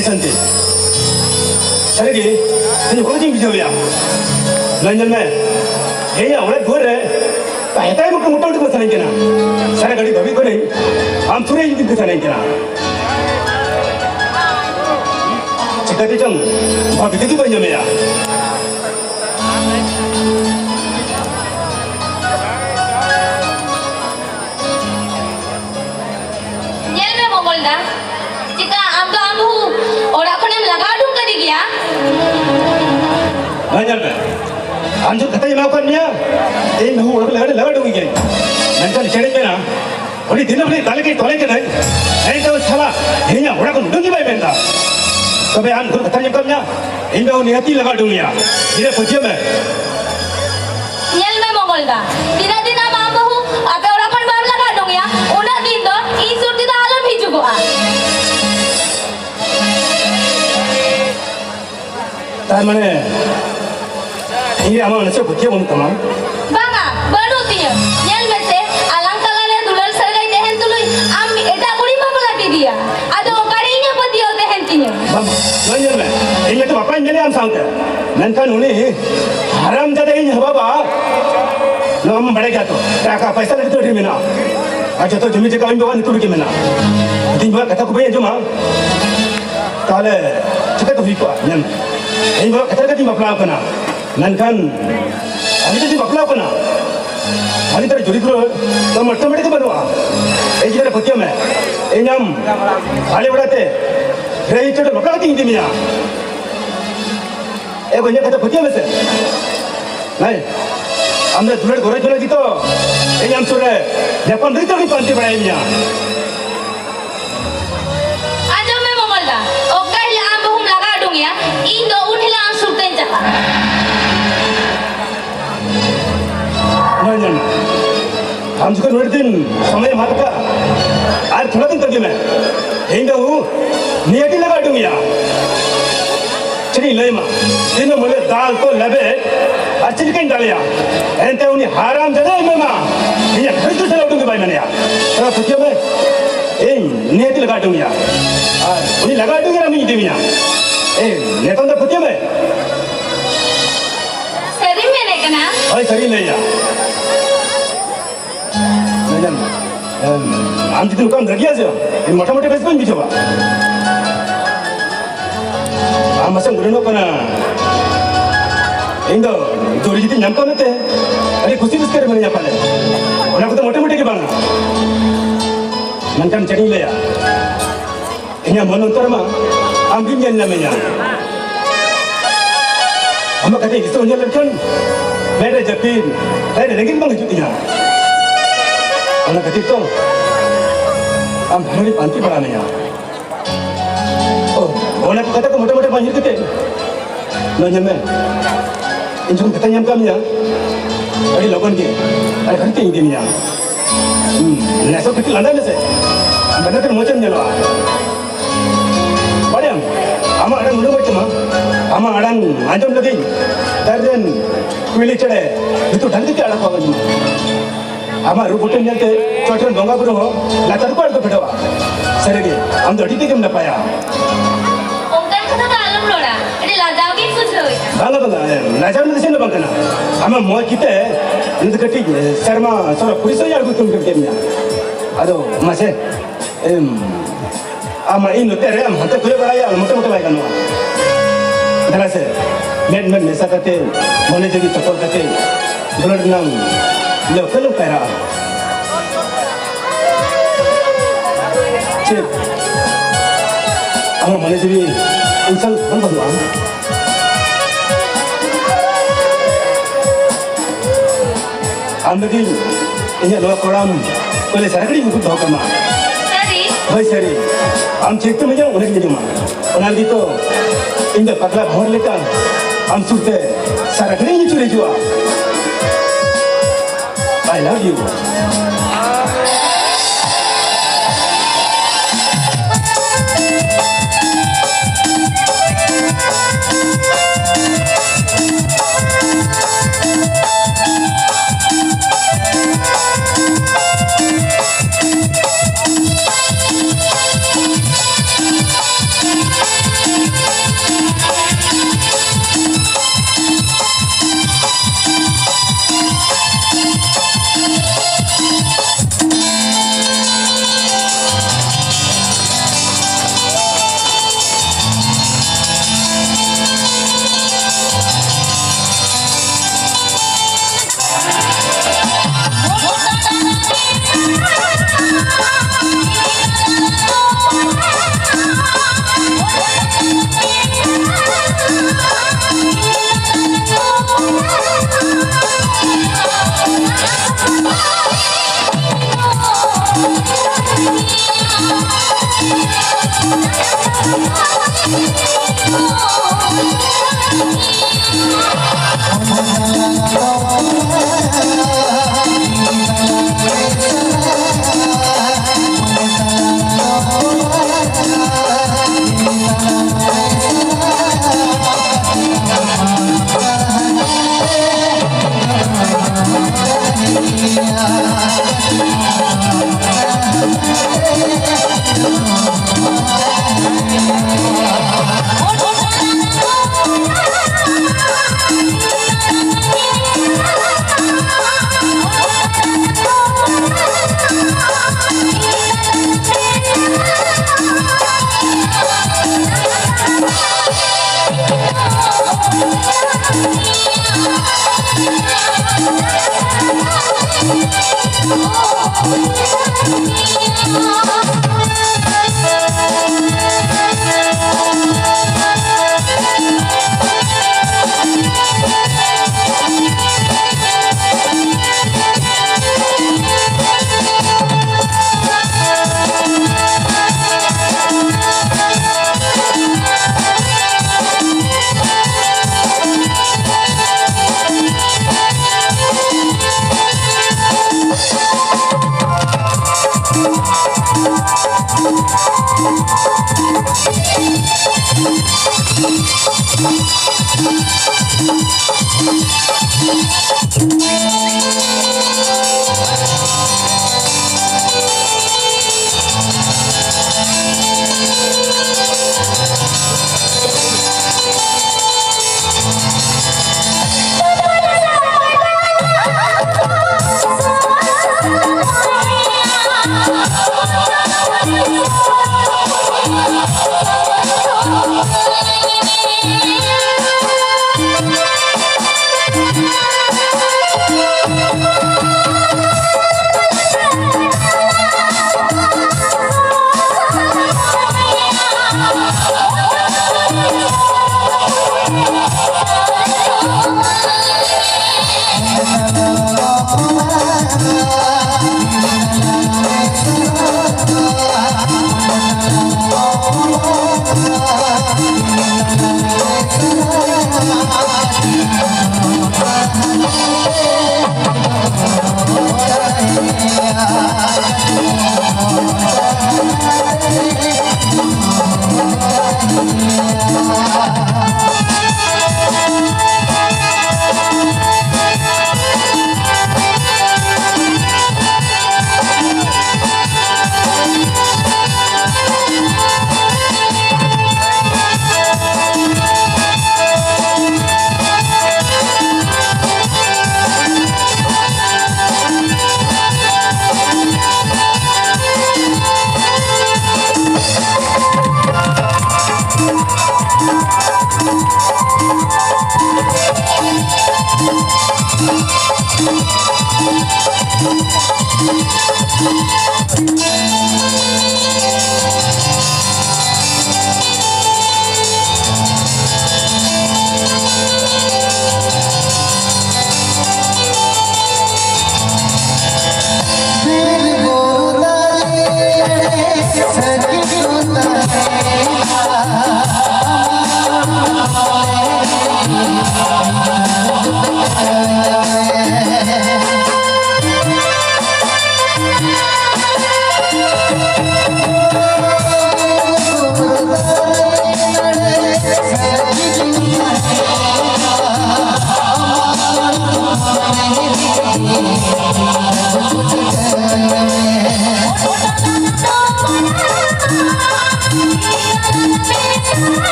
संते सरेगी तेरे को जिंग बिजोया लंजन में ये या उन्हें घोर है ताकि ताकि मुझको मुट्ठों को सनेंगे ना सारे गाड़ी भवी को नहीं हम सुरे ही दिन को सनेंगे ना चिकते चंग वहाँ बिजली बन जामेया ये मैं मोमोल्डा चिका आमदो आमू और अपने में लगा दूँ कर दिया लंजन में हम जो कतई माफ करनिया ये मैं हूँ उड़क लगा दूँगी क्या लंजन चढ़े पे ना और ये दिन अपने ताले के तोले के नहीं तो साला ये ना उड़क मुड़ूंगी भाई बेंदा तो मैं आन खुद कतई जब करनिया ये मैं वो नियति लगा दूँगी यार इधर पूछिए मैं ये मैं मोमोल्डा बिना दिन आप आमू अपने और अपन बाम लगा दूँगी यार उन्हें दिन दो इस सूरती तो आलम ही चुको आ तार मने ये हमारे नशे बुझे बन तमाम बांगा बड़ो तिया ये में से अलंग कलाले दुलर सरगाई देहन तुलुई आम एटा बुरी मामला दी दिया आदो करी ने पति होते हैं तिया बाबा लंजन में ये तो पापा इंजने हम सांगते नंकन उन्हें हराम ज़्यादा ही है बाबा लो हम बड़े क्या तो क्या पैसा लेते हो टीम ना अच्छा तो जमीन जगह में बाबा निकल के में ना दिन भर कथा को भाई जो माँ ताले चिकट हुई को नम ये बाबा कथा का टीम अपना अपना नंकन अभी तो टीम अपना अपना अभी तो जुड़ी करो तो मट्टा मट्टे के बनवा ये जिधर पतियों में ये नाम आले बढ़ाते रही चोट मकड़ा तीन दिन मिया एक बंदे कहते पतियों में से नहीं हमने दुलड़ गोरे चुने की तो ये नाम सुन रहे जापान रितो की पांति बढ़ाई मिया आज मैं मोमल्डा ओके ले आम बहुम लगा दूँगी यार इन दो उठिला आम सुरते चला नहीं हम जिसको नोट दिन समय मार का आज थोड़ा दिन तक मैं हेंगा हूँ नियति लगा दूँगी यार चली ले माँ दिन में मुझे दाल तो लबे और चिकन डालिया ऐसे उन्हें हाराम ज़्यादा है माँ ये घर तो चला दूँगी भाई मैंने यार तो पूछिए मैं ए नियति लगा दूँगी यार और उन्हें लगा दूँगी ना मैं इधर यार ए नेता तो पूछिए मैं सरी मैंने कना भाई सरी नहीं यार हम जितने काम रखिया से ये मोटा मोटे पैसे कौन बिचवा हम मसंग गुरनो कना इंदो जोड़ी जितने नमक होते हैं अरे खुशी खुश करे मैंने यहाँ पाले उन्हें तो मोटे मोटे के बांगा नंकन चढ़ी ले यार इन्हें मन अंतर मां हम भी नहीं नमे यार हम कहते हैं किसी उन्हें लड़कन मेरे जपीन मेरे लेकिन बंग जुटी यार उन्हें कहती तो हम हमारी पांति बढ़ाने यार उन्हें को कहते को मोटे मोटे पांची कहते नजर में इंजन कहते हैं हम काम यार अरे लोगों के अरे करते हैं दिन यार नैसो कितने लंदन में से बना कर मोचन जलवा बड़े हम अड़ंग मुझे बच्चे माँ हम अड़ंग आजम लगी दर्जन कुली चढ़े ये तो ढंग के अड़ंग होगा जी हमारे रूपोटन जलते चौथन डोंगा पर हो लाचार को अड़को फिटवा सरेगे हम तो ठीक है हम न पाया ओंकार कथा तो आलम लोड़ा अरे लाजाओ की कुछ हो बांगा बांगा लाचार में किसी न बांगना हम मौज किते इंद कटी शर्मा सोरा पुलिस यार को तुम करके मिया अदो मसे आम इन तेरे हम हते कोई बड़ा यार मोटे मोटे भाई कनो धरा से मेन नेसा करते मोने जगी चक्कर करते ब्लड नाम लो कलो पैरा चिप हम मोने जगी इंसान हम बंदवा हम लगी इन्हें लोग कोड़ाम पहले सरकड़ी मुकुट धोकर मार सरी भाई सरी हम चेकते में जाऊँ उन्हें नहीं मार उन्हें दी तो इन्हें पगला भर लेकर हम सुनते सरकड़ी नहीं चुरे जुआ I love you.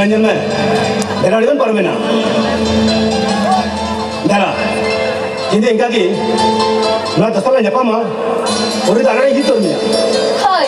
Lanjut me, dengar kan paru mena. Dara, ini enggak ki, nggak tersalah nyapa mah, udah tangan itu ni. Hoi,